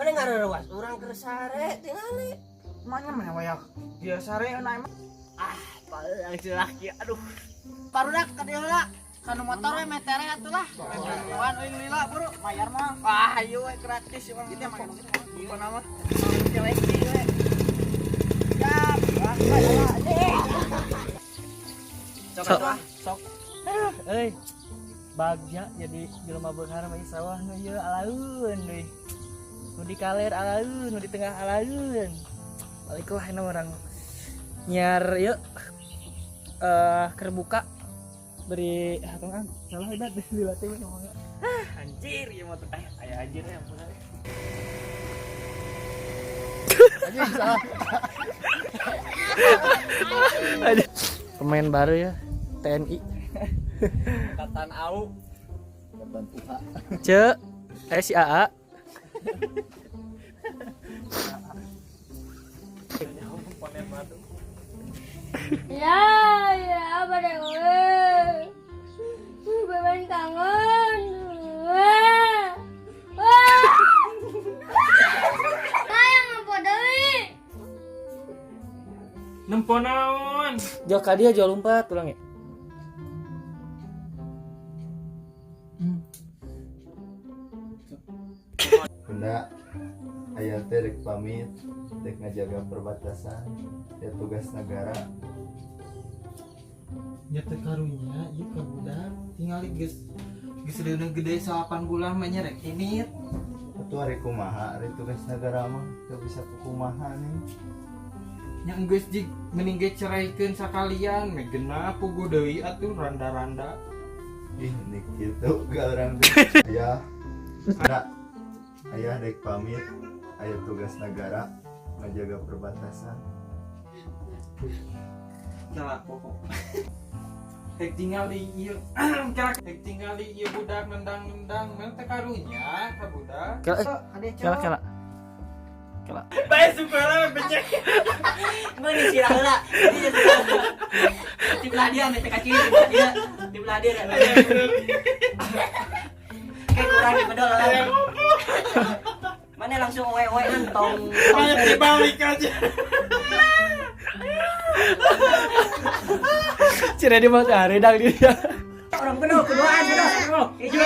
Mana ngarewas urang keur sare tingali. Mana wayak dia sare enak emang. Paling laki aduh. Parudak ka dieu lah. Kanu motor we metere atulah. Wan euy lila buru mayar mah. Wah, ieu we gratis emang. Kitu mah kitu. Ieu nama cewek we. Siap. Sok. Euy. Bagja jadi jelema beunghar mah sawah nu ieu alaeun deui. Nu di kaler alaeun, nu di tengah alaeun. Baliklah ini orang nyar yuk keur buka beri apa kan salah hebat deh dilatih ngomongnya anjir ya motor aya anjir ya ampun anjir salah aduh pemain baru ya TNI Angkatan AU. Ce si AA Ya, apa deh gue? Beban kangen. Sayang apa deui? nempo naon jauh ka dia jauh lompat pulang ya Bunda aya teh rek pamit rek ngajaga perbatasan ya tugas negara Nyata karunya ieu ka budak tingali geus deuna gede 8 bulan mah nya rek ini. atuh ari kumaha ari tugas negara mah teu bisa kumaha nih Nya geus jig mending ge ceraikeun sakalian me genap pugu deui atuh randa-randa. ih nih kitu ga urang aya ada aya rek pamit aya tugas negara ngajaga perbatasan Salah pokok. Hek tinggal di ieu hek tinggal di ieu budak nendang-nendang mah teh karunya ka budak. kela Bae supaya becek. mana sih lah di belah dia mete kaki di belah dia kayak kurang di bedol lah mana langsung oe nentong Banyak dibalik aja. cire di mata redang dia orang penuh keduaan penuh hijau